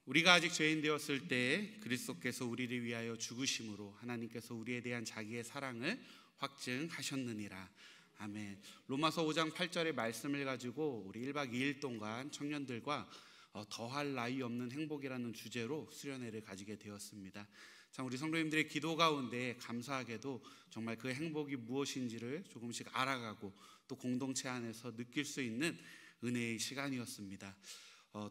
우리가 아직 죄인 되었을 때 그리스도께서 우리를 위하여 죽으심으로 하나님께서 우리에 대한 자기의 사랑을 확증하셨느니라. 아멘. 로마서 5장 8절의 말씀을 가지고 우리 1박 2일 동안 청년들과 더할 나위 없는 행복이라는 주제로 수련회를 가지게 되었습니다. 참 우리 성도님들의 기도 가운데 감사하게도 정말 그 행복이 무엇인지를 조금씩 알아가고 또 공동체 안에서 느낄 수 있는 은혜의 시간이었습니다.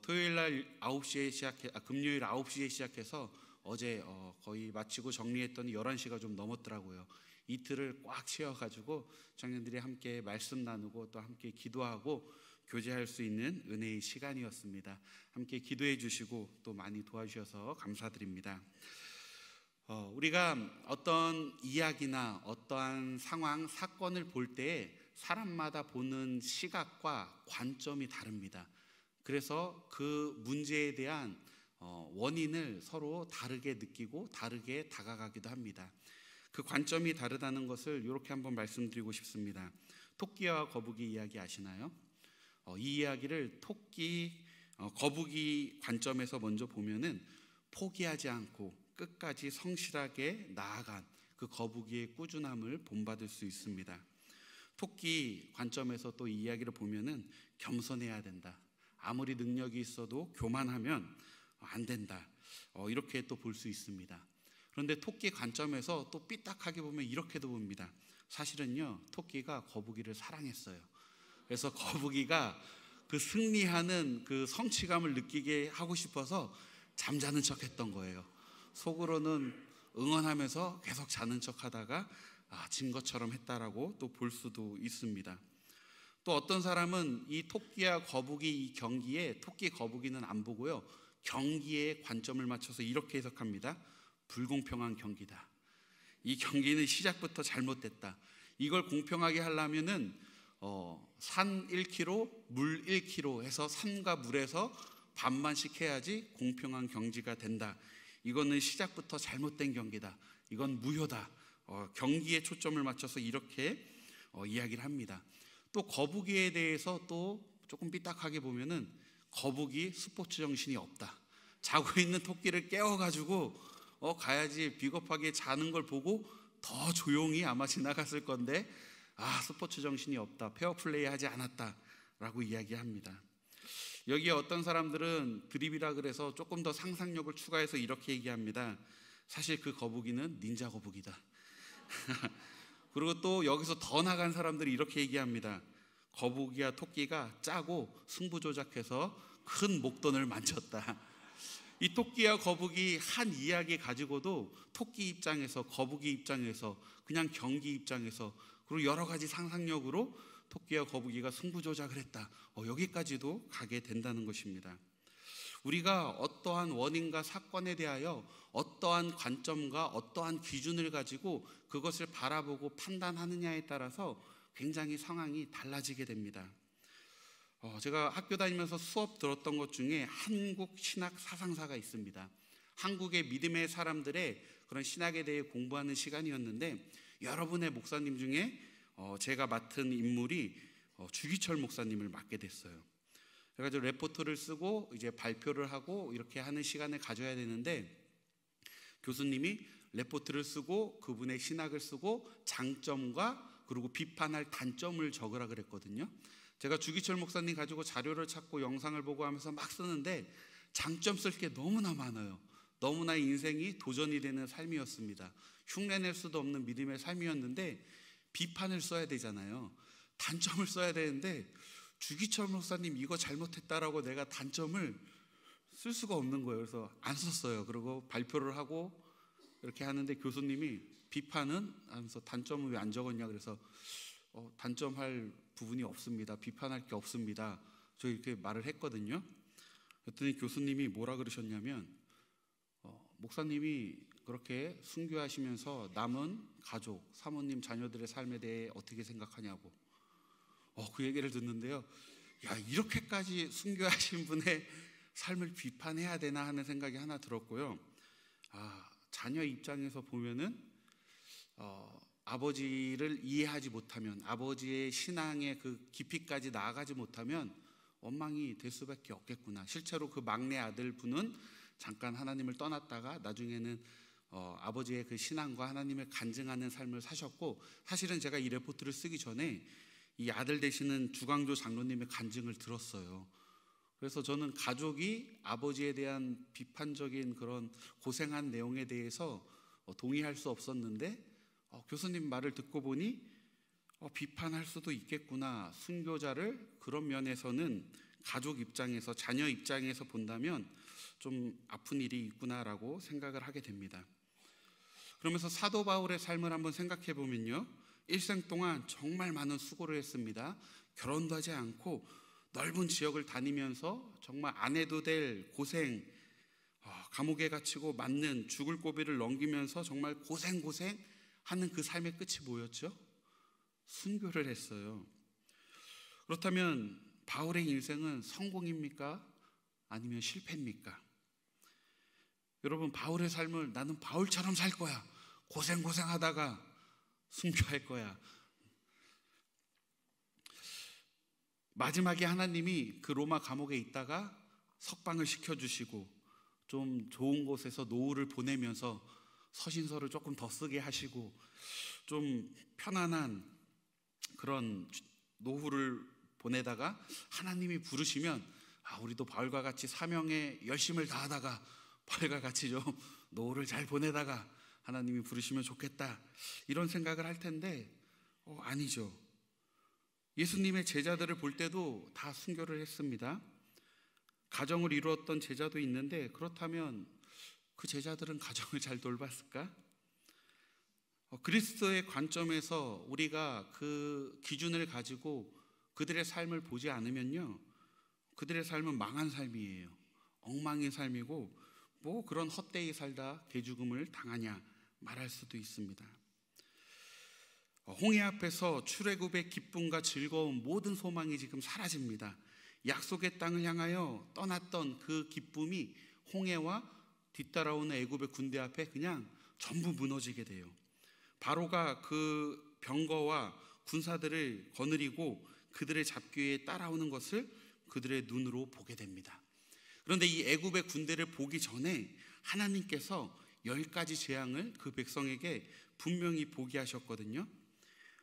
토요일 날 9시에 금요일 9시에 시작해서 어제 거의 마치고 정리했더니 11시가 좀 넘었더라고요. 이틀을 꽉 채워가지고 청년들이 함께 말씀 나누고 또 함께 기도하고 교제할 수 있는 은혜의 시간이었습니다. 함께 기도해 주시고 또 많이 도와주셔서 감사드립니다. 우리가 어떤 이야기나 어떠한 상황, 사건을 볼 때 사람마다 보는 시각과 관점이 다릅니다. 그래서 그 문제에 대한 원인을 서로 다르게 느끼고 다르게 다가가기도 합니다. 그 관점이 다르다는 것을 이렇게 한번 말씀드리고 싶습니다. 토끼와 거북이 이야기 아시나요? 이 이야기를 거북이 관점에서 먼저 보면은 포기하지 않고 끝까지 성실하게 나아간 그 거북이의 꾸준함을 본받을 수 있습니다. 토끼 관점에서 또 이 이야기를 보면은 겸손해야 된다. 아무리 능력이 있어도 교만하면 안 된다. 이렇게 또 볼 수 있습니다. 그런데 토끼 관점에서 또 삐딱하게 보면 이렇게도 봅니다. 사실은요, 토끼가 거북이를 사랑했어요. 그래서 거북이가 그 승리하는 그 성취감을 느끼게 하고 싶어서 잠자는 척 했던 거예요. 속으로는 응원하면서 계속 자는 척 하다가 진 것처럼 했다라고 또 볼 수도 있습니다. 또 어떤 사람은 이 토끼와 거북이 이 경기에 토끼 거북이는 안 보고요, 경기에 관점을 맞춰서 이렇게 해석합니다. 불공평한 경기다. 이 경기는 시작부터 잘못됐다. 이걸 공평하게 하려면은 산 1km, 물 1km 해서 산과 물에서 반반씩 해야지 공평한 경기가 된다. 이거는 시작부터 잘못된 경기다. 이건 무효다. 경기에 초점을 맞춰서 이렇게 이야기를 합니다. 또 거북이에 대해서 또 조금 삐딱하게 보면은 거북이 스포츠 정신이 없다. 자고 있는 토끼를 깨워가지고 가야지 비겁하게 자는 걸 보고 더 조용히 아마 지나갔을 건데 스포츠 정신이 없다. 페어플레이 하지 않았다라고 이야기합니다. 여기에 어떤 사람들은 드립이라 그래서 조금 더 상상력을 추가해서 이렇게 얘기합니다. 사실 그 거북이는 닌자 거북이다. 그리고 또 여기서 더 나간 사람들이 이렇게 얘기합니다. 거북이와 토끼가 짜고 승부 조작해서 큰 목돈을 만졌다. 이 토끼와 거북이 한 이야기 가지고도 토끼 입장에서, 거북이 입장에서, 그냥 경기 입장에서, 그리고 여러 가지 상상력으로 토끼와 거북이가 승부 조작을 했다. 여기까지도 가게 된다는 것입니다. 우리가 어떠한 원인과 사건에 대하여 어떠한 관점과 어떠한 기준을 가지고 그것을 바라보고 판단하느냐에 따라서 굉장히 상황이 달라지게 됩니다. 제가 학교 다니면서 수업 들었던 것 중에 한국 신학 사상사가 있습니다. 한국의 믿음의 사람들의 그런 신학에 대해 공부하는 시간이었는데, 여러분의 목사님 중에 제가 맡은 인물이 주기철 목사님을 맡게 됐어요. 그래가지고 레포트를 쓰고 이제 발표를 하고 이렇게 하는 시간을 가져야 되는데, 교수님이 레포트를 쓰고 그분의 신학을 쓰고 장점과 그리고 비판할 단점을 적으라 그랬거든요. 제가 주기철 목사님 가지고 자료를 찾고 영상을 보고 하면서 막 쓰는데 장점 쓸 게 너무나 많아요. 너무나 인생이 도전이 되는 삶이었습니다. 흉내낼 수도 없는 믿음의 삶이었는데 비판을 써야 되잖아요. 단점을 써야 되는데 주기철 목사님 이거 잘못했다라고 내가 단점을 쓸 수가 없는 거예요. 그래서 안 썼어요. 그리고 발표를 하고 이렇게 하는데 교수님이 비판은 하면서 단점은 왜 안 적었냐 그래서 단점할 부분이 없습니다. 비판할 게 없습니다. 저 이렇게 말을 했거든요. 그랬더니 교수님이 뭐라 그러셨냐면 목사님이 그렇게 순교하시면서 남은 가족, 사모님, 자녀들의 삶에 대해 어떻게 생각하냐고 그 얘기를 듣는데요. 이렇게까지 순교하신 분의 삶을 비판해야 되나 하는 생각이 하나 들었고요. 자녀 입장에서 보면은 아버지를 이해하지 못하면, 아버지의 신앙의 그 깊이까지 나아가지 못하면 원망이 될 수밖에 없겠구나. 실제로 그 막내 아들 분은 잠깐 하나님을 떠났다가 나중에는 아버지의 그 신앙과 하나님을 간증하는 삶을 사셨고, 사실은 제가 이 레포트를 쓰기 전에 이 아들 되시는 주광조 장로님의 간증을 들었어요. 그래서 저는 가족이 아버지에 대한 비판적인 그런 고생한 내용에 대해서 동의할 수 없었는데, 교수님 말을 듣고 보니 비판할 수도 있겠구나. 순교자를 그런 면에서는 가족 입장에서, 자녀 입장에서 본다면 좀 아픈 일이 있구나라고 생각을 하게 됩니다. 그러면서 사도 바울의 삶을 한번 생각해 보면요, 일생 동안 정말 많은 수고를 했습니다. 결혼도 하지 않고 넓은 지역을 다니면서 정말 안 해도 될 고생, 감옥에 갇히고 맞는 죽을 고비를 넘기면서 정말 고생하는 그 삶의 끝이 뭐였죠? 순교를 했어요. 그렇다면 바울의 인생은 성공입니까? 아니면 실패입니까? 여러분, 바울의 삶을 나는 바울처럼 살 거야, 고생하다가 순교할 거야, 마지막에 하나님이 그 로마 감옥에 있다가 석방을 시켜주시고 좀 좋은 곳에서 노후를 보내면서 서신서를 조금 더 쓰게 하시고 좀 편안한 그런 노후를 보내다가 하나님이 부르시면 우리도 바울과 같이 사명에 열심을 다하다가 바울과 같이 좀 노후를 잘 보내다가 하나님이 부르시면 좋겠다, 이런 생각을 할 텐데 아니죠. 예수님의 제자들을 볼 때도 다 순교를 했습니다. 가정을 이루었던 제자도 있는데, 그렇다면 그 제자들은 가정을 잘 돌봤을까? 그리스도의 관점에서 우리가 그 기준을 가지고 그들의 삶을 보지 않으면요, 그들의 삶은 망한 삶이에요. 엉망인 삶이고, 뭐 그런 헛되이 살다 개죽음을 당하냐 말할 수도 있습니다. 홍해 앞에서 출애굽의 기쁨과 즐거움, 모든 소망이 지금 사라집니다. 약속의 땅을 향하여 떠났던 그 기쁨이 홍해와 뒤따라오는 애굽의 군대 앞에 그냥 전부 무너지게 돼요. 바로가 그 병거와 군사들을 거느리고 그들을 잡기 위해 따라오는 것을 그들의 눈으로 보게 됩니다. 그런데 이 애굽의 군대를 보기 전에 하나님께서 10가지 재앙을 그 백성에게 분명히 보게 하셨거든요.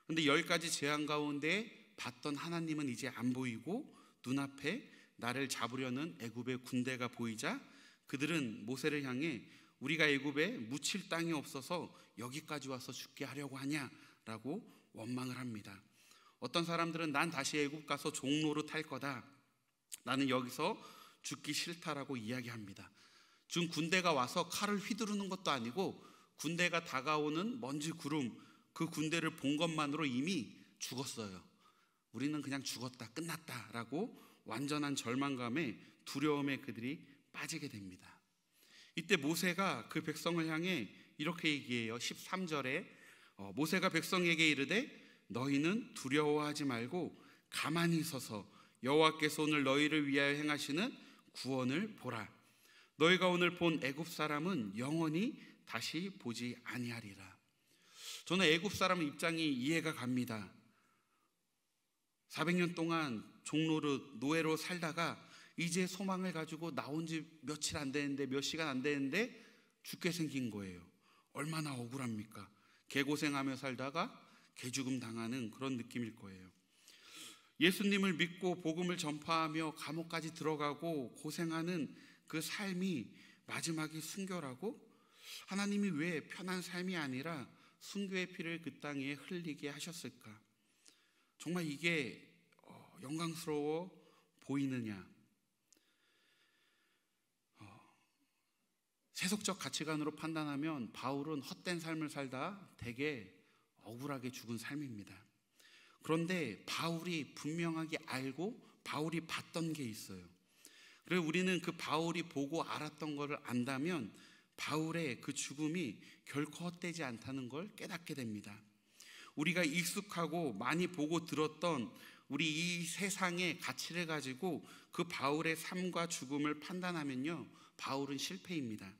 그런데 10가지 재앙 가운데 봤던 하나님은 이제 안 보이고 눈앞에 나를 잡으려는 애굽의 군대가 보이자 그들은 모세를 향해 우리가 애굽에 묻힐 땅이 없어서 여기까지 와서 죽게 하려고 하냐라고 원망을 합니다. 어떤 사람들은 난 다시 애굽 가서 종로로 탈 거다, 나는 여기서 죽기 싫다라고 이야기합니다. 지금 군대가 와서 칼을 휘두르는 것도 아니고 군대가 다가오는 먼지 구름, 그 군대를 본 것만으로 이미 죽었어요. 우리는 그냥 죽었다, 끝났다라고 완전한 절망감에, 두려움에 그들이 빠지게 됩니다. 이때 모세가 그 백성을 향해 이렇게 얘기해요. 13절에 모세가 백성에게 이르되 너희는 두려워하지 말고 가만히 서서 여호와께서 오늘 너희를 위하여 행하시는 구원을 보라. 너희가 오늘 본 애굽 사람은 영원히 다시 보지 아니하리라. 저는 애굽 사람 입장이 이해가 갑니다. 400년 동안 종로로, 노예로 살다가 이제 소망을 가지고 나온 지 며칠 안 되는데, 몇 시간 안 되는데 죽게 생긴 거예요. 얼마나 억울합니까? 개고생하며 살다가 개죽음 당하는 그런 느낌일 거예요. 예수님을 믿고 복음을 전파하며 감옥까지 들어가고 고생하는 그 삶이 마지막이 순교라고? 하나님이 왜 편한 삶이 아니라 순교의 피를 그 땅에 흘리게 하셨을까? 정말 이게 영광스러워 보이느냐? 세속적 가치관으로 판단하면 바울은 헛된 삶을 살다 되게 억울하게 죽은 삶입니다. 그런데 바울이 분명하게 알고 바울이 봤던 게 있어요. 그리고 우리는 그 바울이 보고 알았던 것을 안다면 바울의 그 죽음이 결코 헛되지 않다는 걸 깨닫게 됩니다. 우리가 익숙하고 많이 보고 들었던 우리 이 세상의 가치를 가지고 그 바울의 삶과 죽음을 판단하면요, 바울은 실패입니다.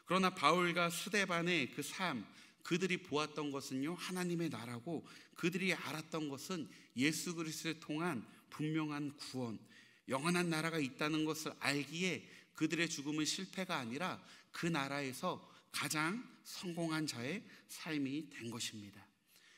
그러나 바울과 스데반의 그 삶, 그들이 보았던 것은요, 하나님의 나라고, 그들이 알았던 것은 예수 그리스도를 통한 분명한 구원, 영원한 나라가 있다는 것을 알기에 그들의 죽음은 실패가 아니라 그 나라에서 가장 성공한 자의 삶이 된 것입니다.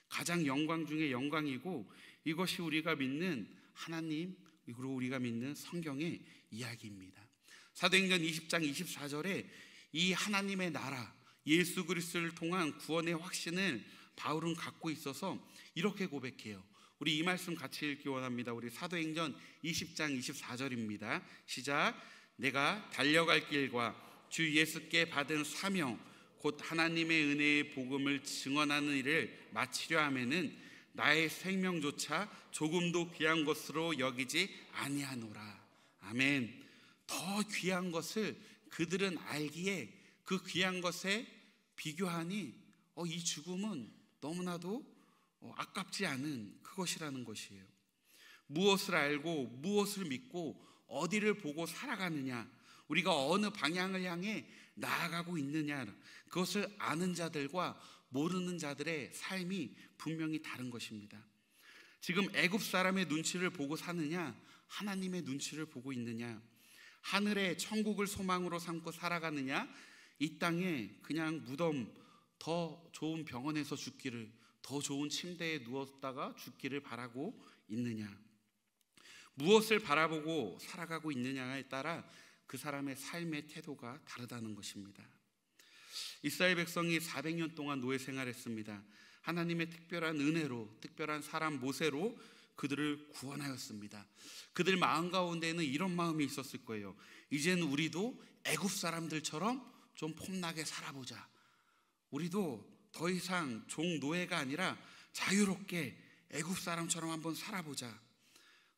가장 영광 중에 영광이고, 이것이 우리가 믿는 하나님, 그리고 우리가 믿는 성경의 이야기입니다. 사도행전 20장 24절에 이 하나님의 나라, 예수 그리스도를 통한 구원의 확신을 바울은 갖고 있어서 이렇게 고백해요. 우리 이 말씀 같이 읽기 원합니다. 우리 사도행전 20장 24절입니다. 시작. 내가 달려갈 길과 주 예수께 받은 사명 곧 하나님의 은혜의 복음을 증언하는 일을 마치려 하면은 나의 생명조차 조금도 귀한 것으로 여기지 아니하노라. 아멘. 더 귀한 것을 그들은 알기에 그 귀한 것에 비교하니 이 죽음은 너무나도 아깝지 않은 그것이라는 것이에요. 무엇을 알고 무엇을 믿고 어디를 보고 살아가느냐, 우리가 어느 방향을 향해 나아가고 있느냐, 그것을 아는 자들과 모르는 자들의 삶이 분명히 다른 것입니다. 지금 애굽 사람의 눈치를 보고 사느냐, 하나님의 눈치를 보고 있느냐, 하늘의 천국을 소망으로 삼고 살아가느냐, 이 땅에 그냥 무덤, 더 좋은 병원에서 죽기를, 더 좋은 침대에 누웠다가 죽기를 바라고 있느냐, 무엇을 바라보고 살아가고 있느냐에 따라 그 사람의 삶의 태도가 다르다는 것입니다. 이스라엘 백성이 400년 동안 노예 생활했습니다. 하나님의 특별한 은혜로, 특별한 사람 모세로 그들을 구원하였습니다. 그들 마음 가운데는 이런 마음이 있었을 거예요. 이제는 우리도 애굽 사람들처럼 좀 폼나게 살아보자. 우리도 더 이상 종 노예가 아니라 자유롭게 애굽 사람처럼 한번 살아보자.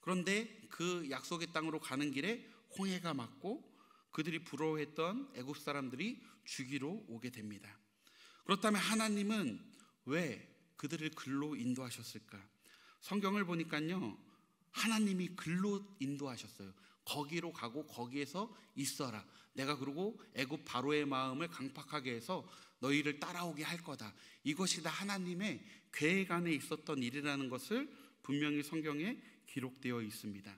그런데 그 약속의 땅으로 가는 길에 홍해가 맞고 그들이 부러워했던 애굽 사람들이 죽이러 오게 됩니다. 그렇다면 하나님은 왜 그들을 글로 인도하셨을까? 성경을 보니까요, 하나님이 글로 인도하셨어요. 거기로 가고 거기에서 있어라. 내가 그러고 애굽 바로의 마음을 강팍하게 해서 너희를 따라오게 할 거다. 이것이 다 하나님의 계획 안에 있었던 일이라는 것을 분명히 성경에 기록되어 있습니다.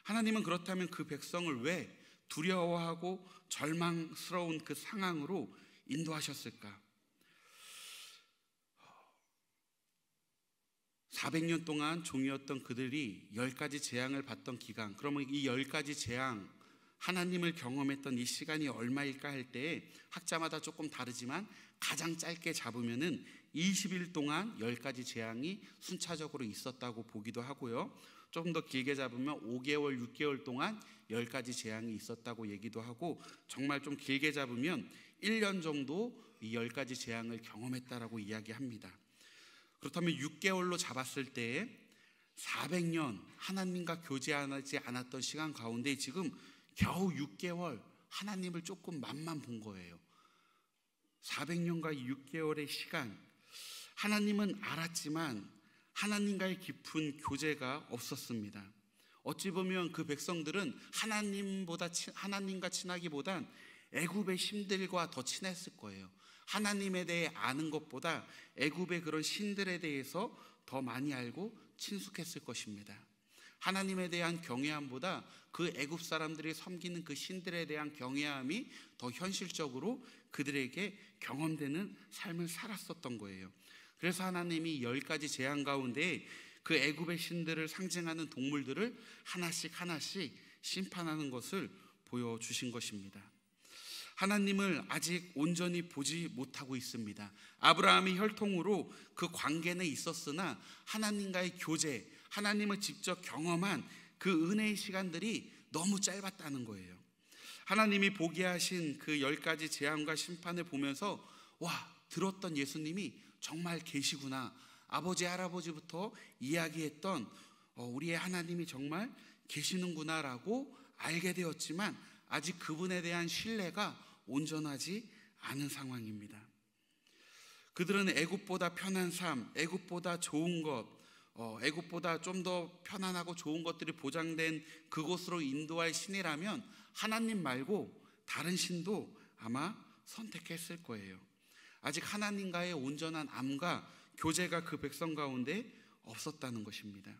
하나님은 그렇다면 그 백성을 왜 두려워하고 절망스러운 그 상황으로 인도하셨을까? 400년 동안 종이었던 그들이 10가지 재앙을 받던 기간, 그러면 이 10가지 재앙, 하나님을 경험했던 이 시간이 얼마일까 할 때에 학자마다 조금 다르지만 가장 짧게 잡으면은 20일 동안 10가지 재앙이 순차적으로 있었다고 보기도 하고요. 조금 더 길게 잡으면 5개월, 6개월 동안 10가지 재앙이 있었다고 얘기도 하고, 정말 좀 길게 잡으면 1년 정도 이 10가지 재앙을 경험했다라고 이야기합니다. 그렇다면 6개월로 잡았을 때에 400년 하나님과 교제하지 않았던 시간 가운데 지금 겨우 6개월 하나님을 조금 맛만 본 거예요. 400년과 6개월의 시간, 하나님은 알았지만 하나님과의 깊은 교제가 없었습니다. 어찌 보면 그 백성들은 하나님과 친하기보단 애굽의 신들과 더 친했을 거예요. 하나님에 대해 아는 것보다 애굽의 그런 신들에 대해서 더 많이 알고 친숙했을 것입니다. 하나님에 대한 경외함보다 그 애굽 사람들이 섬기는 그 신들에 대한 경외함이 더 현실적으로 그들에게 경험되는 삶을 살았었던 거예요. 그래서 하나님이 10가지 재앙 가운데 그 애굽의 신들을 상징하는 동물들을 하나씩 심판하는 것을 보여주신 것입니다. 하나님을 아직 온전히 보지 못하고 있습니다. 아브라함의 혈통으로 그 관계는 있었으나 하나님과의 교제, 하나님을 직접 경험한 그 은혜의 시간들이 너무 짧았다는 거예요. 하나님이 보게 하신 그 10가지 재앙과 심판을 보면서 들었던 예수님이 정말 계시구나, 아버지 할아버지부터 이야기했던 우리의 하나님이 정말 계시는구나라고 알게 되었지만 아직 그분에 대한 신뢰가 온전하지 않은 상황입니다. 그들은 애굽보다 편한 삶, 애굽보다 좋은 것, 애굽보다 좀 더 편안하고 좋은 것들이 보장된 그곳으로 인도할 신이라면 하나님 말고 다른 신도 아마 선택했을 거예요. 아직 하나님과의 온전한 암과 교제가 그 백성 가운데 없었다는 것입니다.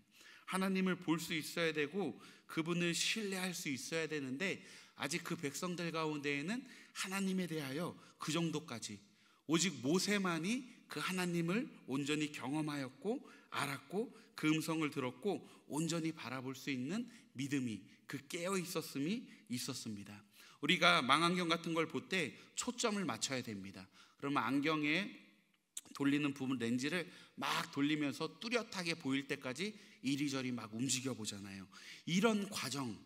하나님을 볼 수 있어야 되고 그분을 신뢰할 수 있어야 되는데 아직 그 백성들 가운데에는 하나님에 대하여 그 정도까지, 오직 모세만이 그 하나님을 온전히 경험하였고 알았고 그 음성을 들었고 온전히 바라볼 수 있는 믿음이, 그 깨어 있었음이 있었습니다. 우리가 망원경 같은 걸 볼 때 초점을 맞춰야 됩니다. 그러면 안경에 돌리는 부분 렌즈를 막 돌리면서 뚜렷하게 보일 때까지 이리저리 막 움직여 보잖아요. 이런 과정,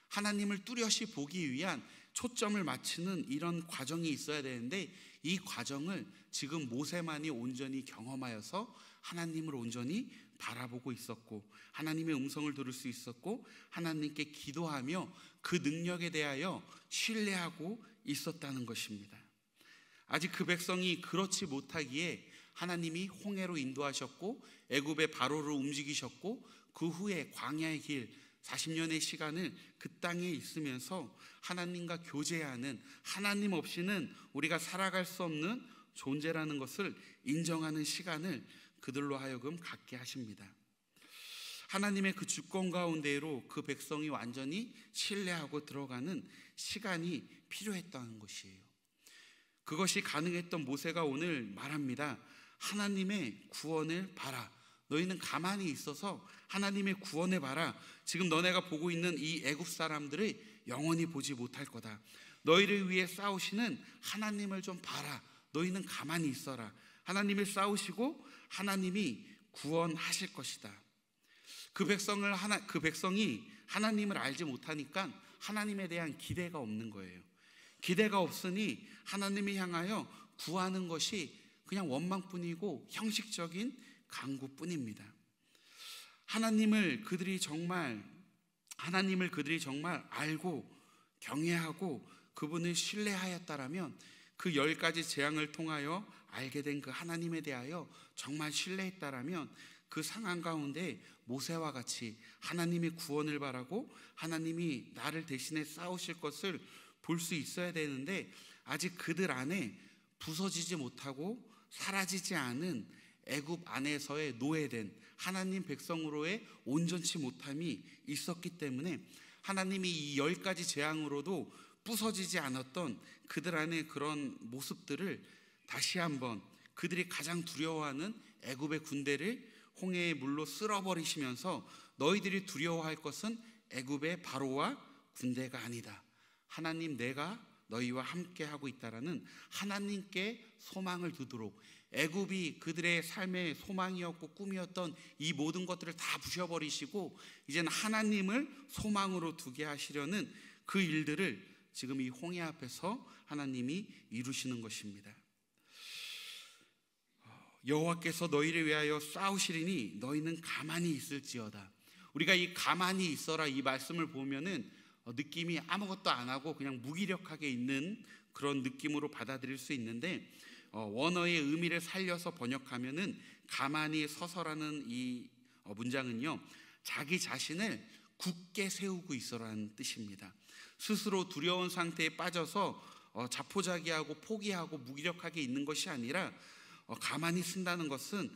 하나님을 뚜렷이 보기 위한 초점을 맞추는 이런 과정이 있어야 되는데, 이 과정을 지금 모세만이 온전히 경험하여서 하나님을 온전히 바라보고 있었고 하나님의 음성을 들을 수 있었고 하나님께 기도하며 그 능력에 대하여 신뢰하고 있었다는 것입니다. 아직 그 백성이 그렇지 못하기에 하나님이 홍해로 인도하셨고 애굽의 바로를 움직이셨고 그 후에 광야의 길 40년의 시간을 그 땅에 있으면서 하나님과 교제하는, 하나님 없이는 우리가 살아갈 수 없는 존재라는 것을 인정하는 시간을 그들로 하여금 갖게 하십니다. 하나님의 그 주권 가운데로 그 백성이 완전히 신뢰하고 들어가는 시간이 필요했다는 것이에요. 그것이 가능했던 모세가 오늘 말합니다. 하나님의 구원을 봐라. 너희는 가만히 있어서 하나님의 구원을 봐라. 지금 너네가 보고 있는 이 애굽 사람들을 영원히 보지 못할 거다. 너희를 위해 싸우시는 하나님을 좀 봐라. 너희는 가만히 있어라. 하나님을 싸우시고 하나님이 구원하실 것이다. 그 백성이 하나님을 알지 못하니까 하나님에 대한 기대가 없는 거예요. 기대가 없으니 하나님을 향하여 구하는 것이 그냥 원망뿐이고 형식적인 간구뿐입니다. 하나님을 그들이 정말 알고 경외하고 그분을 신뢰하였다라면 그 10가지 재앙을 통하여 알게 된 그 하나님에 대하여 정말 신뢰했다라면 그 상황 가운데 모세와 같이 하나님의 구원을 바라고 하나님이 나를 대신해 싸우실 것을 볼 수 있어야 되는데, 아직 그들 안에 부서지지 못하고 사라지지 않은 애굽 안에서의 노예된 하나님 백성으로의 온전치 못함이 있었기 때문에 하나님이 이 10가지 재앙으로도 부서지지 않았던 그들 안에 그런 모습들을 다시 한번 그들이 가장 두려워하는 애굽의 군대를 홍해의 물로 쓸어버리시면서 너희들이 두려워할 것은 애굽의 바로와 군대가 아니다. 하나님 내가 너희와 함께 하고 있다라는 하나님께 소망을 두도록, 애굽이 그들의 삶의 소망이었고 꿈이었던 이 모든 것들을 다 부셔버리시고 이제는 하나님을 소망으로 두게 하시려는 그 일들을 지금 이 홍해 앞에서 하나님이 이루시는 것입니다. 여호와께서 너희를 위하여 싸우시리니 너희는 가만히 있을지어다. 우리가 이 가만히 있어라 이 말씀을 보면은 느낌이 아무것도 안 하고 그냥 무기력하게 있는 그런 느낌으로 받아들일 수 있는데, 원어의 의미를 살려서 번역하면은 가만히 서서라는 이 문장은요, 자기 자신을 굳게 세우고 있어라는 뜻입니다. 스스로 두려운 상태에 빠져서 자포자기하고 포기하고 무기력하게 있는 것이 아니라 가만히 쓴다는 것은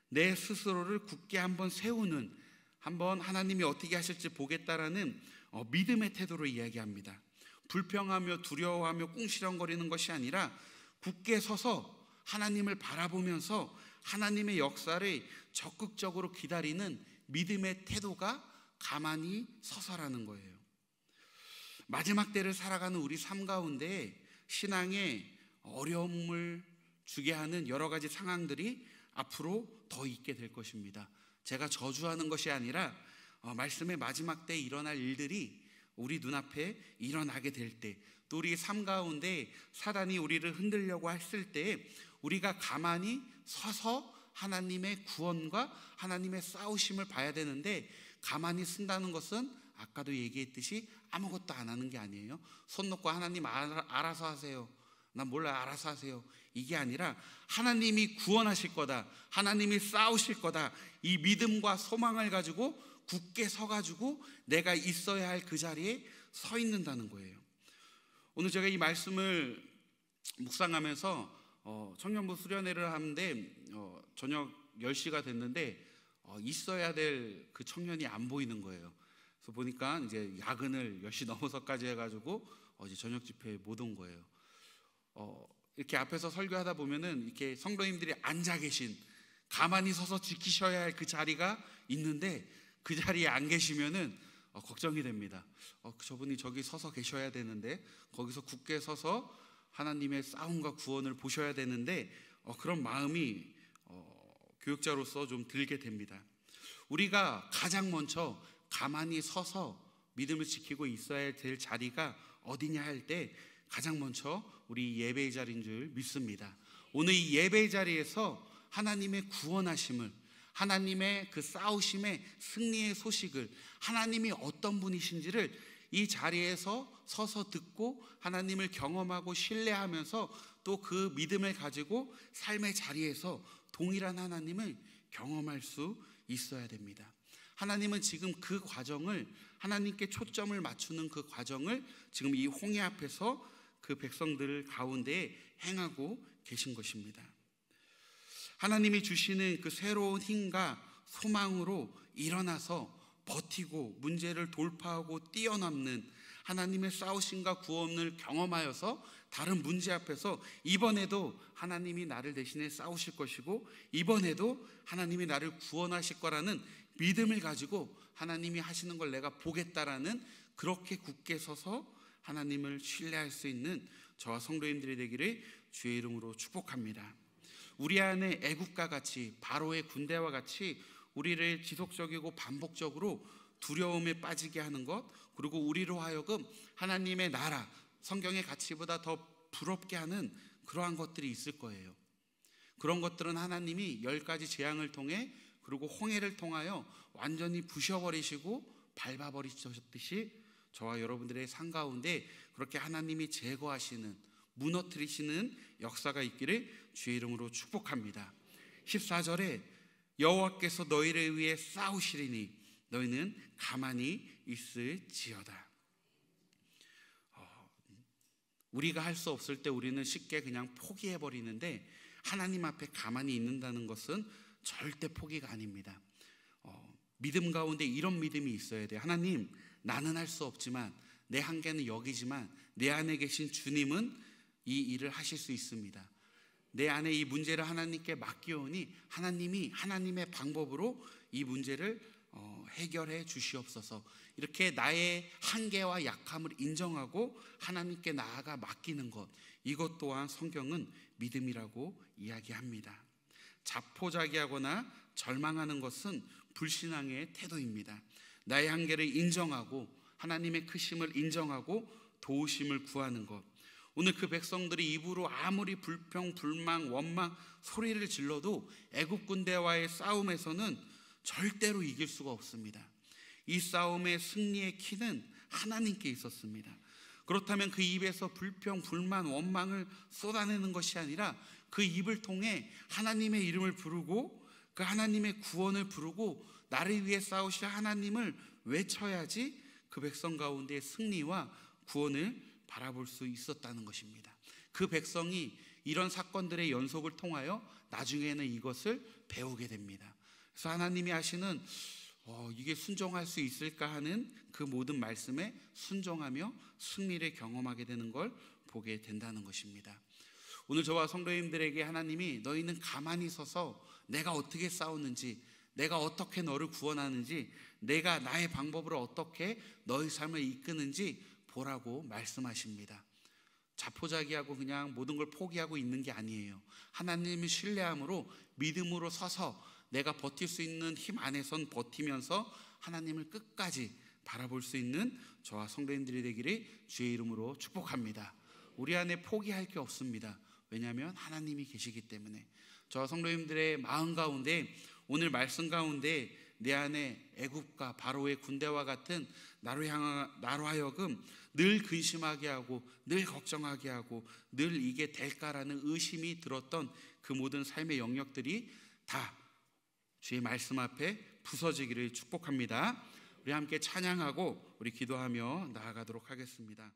내 스스로를 굳게 한번 세우는, 한번 하나님이 어떻게 하실지 보겠다라는 믿음의 태도로 이야기합니다. 불평하며 두려워하며 꿍시렁거리는 것이 아니라 굳게 서서 하나님을 바라보면서 하나님의 역사를 적극적으로 기다리는 믿음의 태도가 가만히 서서라는 거예요. 마지막 때를 살아가는 우리 삶 가운데 신앙에 어려움을 주게 하는 여러 가지 상황들이 앞으로 더 있게 될 것입니다. 제가 저주하는 것이 아니라 말씀의 마지막 때에 일어날 일들이 우리 눈앞에 일어나게 될 때, 또 우리 삶 가운데 사단이 우리를 흔들려고 했을 때 우리가 가만히 서서 하나님의 구원과 하나님의 싸우심을 봐야 되는데, 가만히 쓴다는 것은 아까도 얘기했듯이 아무것도 안 하는 게 아니에요. 손 놓고 하나님 알아서 하세요, 난 몰라요, 알아서 하세요, 이게 아니라 하나님이 구원하실 거다, 하나님이 싸우실 거다, 이 믿음과 소망을 가지고 굳게 서가지고 내가 있어야 할 그 자리에 서 있는다는 거예요. 오늘 제가 이 말씀을 묵상하면서 청년부 수련회를 하는데 저녁 10시가 됐는데 있어야 될 그 청년이 안 보이는 거예요. 그래서 보니까 이제 야근을 10시 넘어서까지 해가지고 어제 저녁 집회에 못 온 거예요. 이렇게 앞에서 설교하다 보면은 이렇게 성도님들이 앉아 계신, 가만히 서서 지키셔야 할 그 자리가 있는데 그 자리에 안 계시면은 걱정이 됩니다. 저분이 저기 서서 계셔야 되는데, 거기서 굳게 서서 하나님의 싸움과 구원을 보셔야 되는데 그런 마음이 교육자로서 좀 들게 됩니다. 우리가 가장 먼저 가만히 서서 믿음을 지키고 있어야 될 자리가 어디냐 할 때 가장 먼저 우리 예배의 자리인 줄 믿습니다. 오늘 이 예배의 자리에서 하나님의 구원하심을, 하나님의 그 싸우심의 승리의 소식을, 하나님이 어떤 분이신지를 이 자리에서 서서 듣고 하나님을 경험하고 신뢰하면서 또 그 믿음을 가지고 삶의 자리에서 동일한 하나님을 경험할 수 있어야 됩니다. 하나님은 지금 그 과정을, 하나님께 초점을 맞추는 그 과정을 지금 이 홍해 앞에서 그 백성들 가운데 행하고 계신 것입니다. 하나님이 주시는 그 새로운 힘과 소망으로 일어나서 버티고 문제를 돌파하고 뛰어넘는 하나님의 싸우심과 구원을 경험하여서 다른 문제 앞에서 이번에도 하나님이 나를 대신해 싸우실 것이고 이번에도 하나님이 나를 구원하실 거라는 믿음을 가지고 하나님이 하시는 걸 내가 보겠다라는, 그렇게 굳게 서서 하나님을 신뢰할 수 있는 저와 성도님들이 되기를 주의 이름으로 축복합니다. 우리 안에 애국과 같이, 바로의 군대와 같이 우리를 지속적이고 반복적으로 두려움에 빠지게 하는 것, 그리고 우리로 하여금 하나님의 나라, 성경의 가치보다 더 부럽게 하는 그러한 것들이 있을 거예요. 그런 것들은 하나님이 10가지 재앙을 통해, 그리고 홍해를 통하여 완전히 부셔버리시고 밟아버리셨듯이 저와 여러분들의 삶 가운데 그렇게 하나님이 제거하시는, 무너뜨리시는 역사가 있기를 주의 이름으로 축복합니다. 14절에 여호와께서 너희를 위해 싸우시리니 너희는 가만히 있을지어다. 우리가 할 수 없을 때 우리는 쉽게 그냥 포기해버리는데 하나님 앞에 가만히 있는다는 것은 절대 포기가 아닙니다. 믿음 가운데 이런 믿음이 있어야 돼요. 하나님, 나는 할 수 없지만, 내 한계는 여기지만 내 안에 계신 주님은 이 일을 하실 수 있습니다. 내 안에 이 문제를 하나님께 맡기오니 하나님이 하나님의 방법으로 이 문제를 해결해 주시옵소서. 이렇게 나의 한계와 약함을 인정하고 하나님께 나아가 맡기는 것, 이것 또한 성경은 믿음이라고 이야기합니다. 자포자기하거나 절망하는 것은 불신앙의 태도입니다. 나의 한계를 인정하고 하나님의 크심을 인정하고 도우심을 구하는 것. 오늘 그 백성들이 입으로 아무리 불평, 불망, 원망 소리를 질러도 애국 군대와의 싸움에서는 절대로 이길 수가 없습니다. 이 싸움의 승리의 키는 하나님께 있었습니다. 그렇다면 그 입에서 불평, 불만, 원망을 쏟아내는 것이 아니라 그 입을 통해 하나님의 이름을 부르고 그 하나님의 구원을 부르고 나를 위해 싸우실 하나님을 외쳐야지 그 백성 가운데 승리와 구원을 바라볼 수 있었다는 것입니다. 그 백성이 이런 사건들의 연속을 통하여 나중에는 이것을 배우게 됩니다. 그래서 하나님이 하시는 이게 순종할 수 있을까 하는 그 모든 말씀에 순종하며 승리를 경험하게 되는 걸 보게 된다는 것입니다. 오늘 저와 성도님들에게 하나님이 너희는 가만히 서서 내가 어떻게 싸우는지, 내가 어떻게 너를 구원하는지, 내가 나의 방법으로 어떻게 너희 삶을 이끄는지 보라고 말씀하십니다. 자포자기하고 그냥 모든 걸 포기하고 있는 게 아니에요. 하나님을 신뢰함으로 믿음으로 서서 내가 버틸 수 있는 힘 안에선 버티면서 하나님을 끝까지 바라볼 수 있는 저와 성도님들이 되기를 주의 이름으로 축복합니다. 우리 안에 포기할 게 없습니다. 왜냐하면 하나님이 계시기 때문에. 저와 성도님들의 마음 가운데 오늘 말씀 가운데 내 안에 애굽과 바로의 군대와 같은 나로 하여금 늘 근심하게 하고 늘 걱정하게 하고 늘 이게 될까라는 의심이 들었던 그 모든 삶의 영역들이 다 주의 말씀 앞에 부서지기를 축복합니다. 우리 함께 찬양하고 우리 기도하며 나아가도록 하겠습니다.